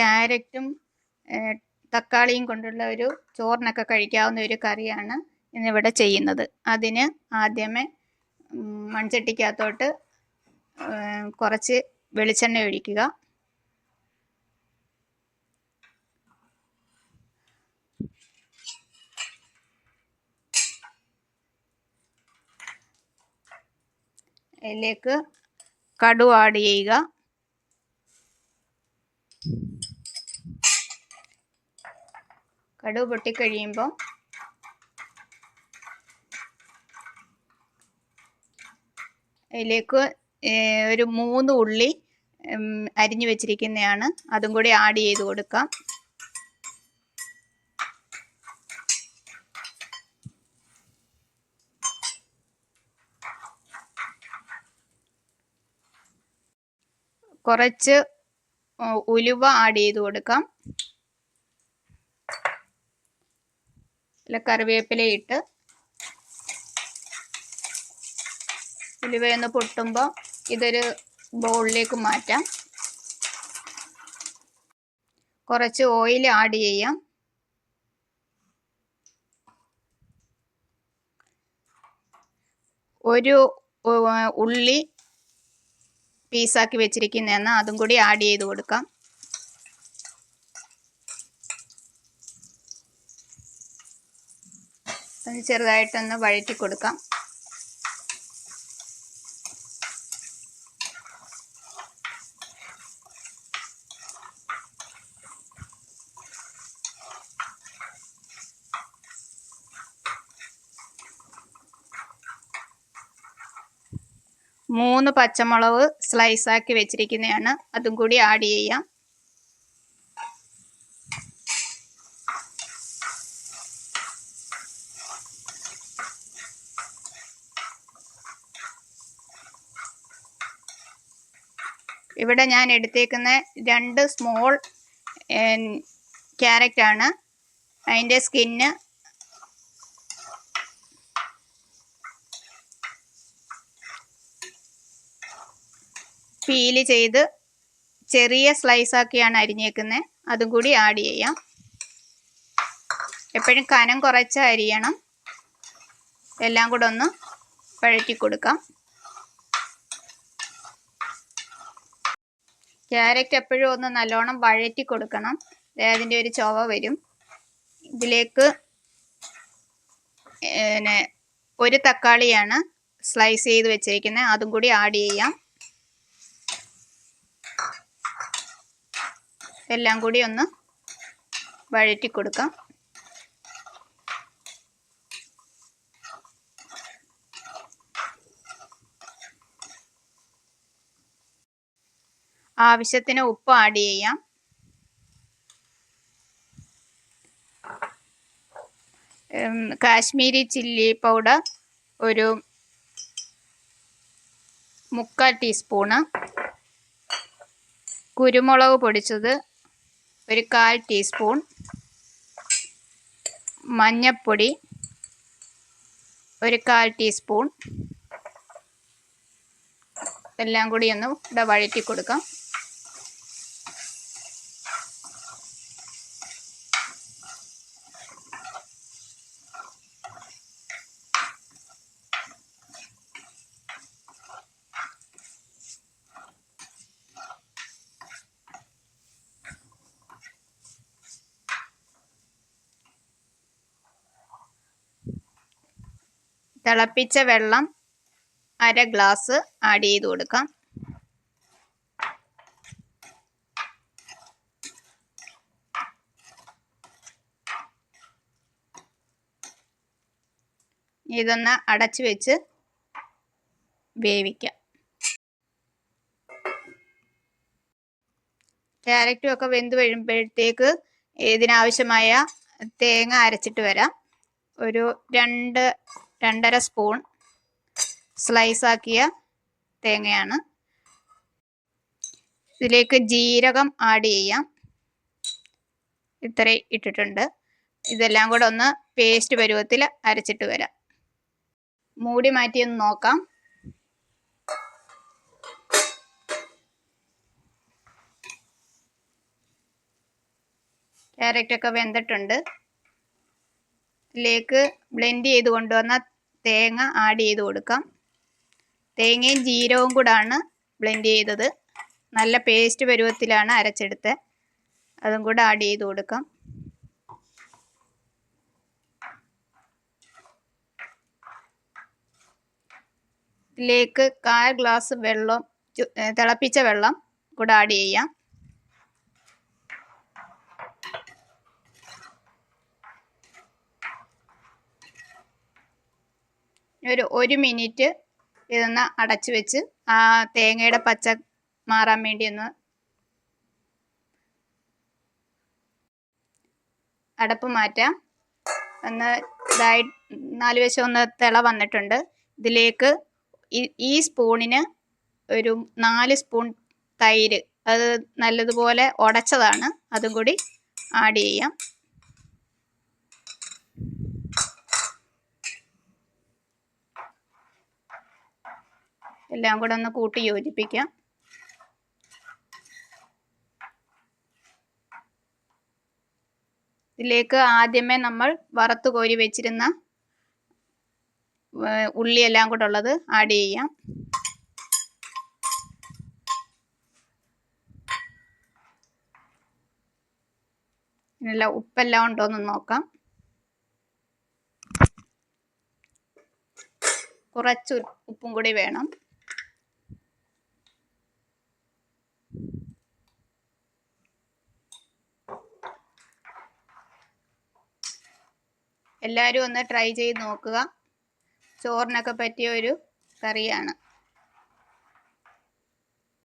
ക്യാരറ്റും തക്കാളിയും കൊണ്ടുള്ള ഒരു ചോറിനൊക്കെ കഴിക്കാവുന്ന ഒരു കറിയാണ് ഇന്നിവിടെ ചെയ്യുന്നത്. അതിന് ആദ്യമേ മൺചട്ടിക്കകത്തോട്ട് കുറച്ച് വെളിച്ചെണ്ണ ഒഴിക്കുക. അതിലേക്ക് കടുക് ആഡ് ചെയ്യുക. കടുക് പൊട്ടിക്കഴിയുമ്പോൾ അതിലേക്ക് ഒരു 3 ഉള്ളി അരിഞ്ഞു വെച്ചിരിക്കുന്നതാണ്, അതും കൂടി ആഡ് ചെയ്ത് കൊടുക്കാം. കുറച്ച് ഉലുവ ആഡ് ചെയ്ത് കൊടുക്കാം. കറിവേപ്പില ഇട്ട് ഉലുവയൊന്ന് പൊട്ടുമ്പോൾ ഇതൊരു ബൗളിലേക്ക് മാറ്റാം. കുറച്ച് ഓയിൽ ആഡ് ചെയ്യാം. ഒരു ഉള്ളി പീസാക്കി വെച്ചിരിക്കുന്നതാണ്, അതും കൂടി ആഡ് ചെയ്ത് കൊടുക്കാം. ചെറുതായിട്ടൊന്ന് വഴറ്റി കൊടുക്കാം. മൂന്ന് പച്ചമുളക് സ്ലൈസാക്കി വെച്ചിരിക്കുന്നതാണ്, അതും കൂടി ആഡ് ചെയ്യാം. ഇവിടെ ഞാൻ എടുത്തേക്കുന്ന 2 സ്മോൾ ക്യാരറ്റ് ആണ്. അതിൻ്റെ സ്കിന്ന് പീല് ചെയ്ത് ചെറിയ സ്ലൈസാക്കിയാണ് അരിഞ്ഞേക്കുന്നത്, അതും കൂടി ആഡ് ചെയ്യാം. എപ്പോഴും കനം കുറച്ച് അരിയണം. എല്ലാം കൂടെ ഒന്ന് വഴറ്റി കൊടുക്കാം. ക്യാരറ്റ് എപ്പോഴും ഒന്ന് നല്ലോണം വഴറ്റി കൊടുക്കണം, അതിൻ്റെ ഒരു ചുവ വരും. ഇതിലേക്ക് ഒരു തക്കാളിയാണ് സ്ലൈസ് ചെയ്ത് വെച്ചിരിക്കുന്നത്, അതും കൂടി ആഡ് ചെയ്യാം. എല്ലാം കൂടി ഒന്ന് വഴറ്റി കൊടുക്കാം. ആവശ്യത്തിന് ഉപ്പ് ആഡ് ചെയ്യാം. കാശ്മീരി ചില്ലി പൗഡർ ഒരു 3/4 ടീസ്പൂണ്, കുരുമുളക് പൊടിച്ചത് ഒരു 1/4 ടീസ്പൂൺ, മഞ്ഞൾപ്പൊടി ഒരു 1/4 ടീസ്പൂൺ. എല്ലാം കൂടി ഒന്ന് ഇവിടെ വഴറ്റി കൊടുക്കാം. തിളപ്പിച്ച വെള്ളം 1/2 ഗ്ലാസ് ആഡ് ചെയ്ത് കൊടുക്കാം. ഇതൊന്ന് അടച്ചു വെച്ച് വേവിക്കാം. ക്യാരറ്റും ഒക്കെ വെന്ത് വരുമ്പോഴത്തേക്ക് ഇതിനാവശ്യമായ തേങ്ങ അരച്ചിട്ട് വരാം. ഒരു 2-2.5 സ്പൂൺ സ്ലൈസാക്കിയ തേങ്ങയാണ്. ഇതിലേക്ക് ജീരകം ആഡ് ചെയ്യാം. ഇത്രയും ഇട്ടിട്ടുണ്ട്. ഇതെല്ലാം കൂടെ ഒന്ന് പേസ്റ്റ് പരുവത്തിൽ അരച്ചിട്ട് വരാം. മൂടി മാറ്റി ഒന്ന് നോക്കാം. ക്യാരറ്റൊക്കെ വെന്തിട്ടുണ്ട്. ഇതിലേക്ക് ബ്ലെൻഡ് ചെയ്ത് കൊണ്ടുവന്ന തേങ്ങ ആഡ് ചെയ്ത് കൊടുക്കാം. തേങ്ങയും ജീരകവും കൂടാണ് ബ്ലെൻഡ് ചെയ്തത്. നല്ല പേസ്റ്റ് പരുവത്തിലാണ് അരച്ചെടുത്തത്. അതും കൂടെ ആഡ് ചെയ്ത് കൊടുക്കാം. ഇതിലേക്ക് 1/4 ഗ്ലാസ് വെള്ളം, തിളപ്പിച്ച വെള്ളം കൂടെ ആഡ് ചെയ്യാം. ഒരു 1 മിനിറ്റ് ഇതൊന്ന് അടച്ചു വെച്ച് ആ തേങ്ങയുടെ പച്ച മാറാൻ വേണ്ടി ഒന്ന് അടപ്പ് മാറ്റാം. ഒന്ന് 4 വശം ഒന്ന് തിള വന്നിട്ടുണ്ട്. ഇതിലേക്ക് ഈ സ്പൂണിന് ഒരു 4 സ്പൂൺ തൈര്, അത് നല്ലതുപോലെ ഉടച്ചതാണ്, അതും കൂടി ആഡ് ചെയ്യാം. എല്ലാം കൂടെ ഒന്ന് കൂട്ടി യോജിപ്പിക്കാം. ഇതിലേക്ക് ആദ്യമേ നമ്മൾ വറുത്ത് കോരി വെച്ചിരുന്ന ഉള്ളിയെല്ലാം കൂടെ ഉള്ളത് ആഡ് ചെയ്യാം. ഇതിനെല്ലാം ഉപ്പെല്ലാം ഉണ്ടോയെന്ന് നോക്കാം. കുറച്ച് ഉപ്പും കൂടി വേണം. എല്ലാവരും ഒന്ന് ട്രൈ ചെയ്ത് നോക്കുക. ചോറിനൊക്കെ പറ്റിയ ഒരു കറിയാണ്.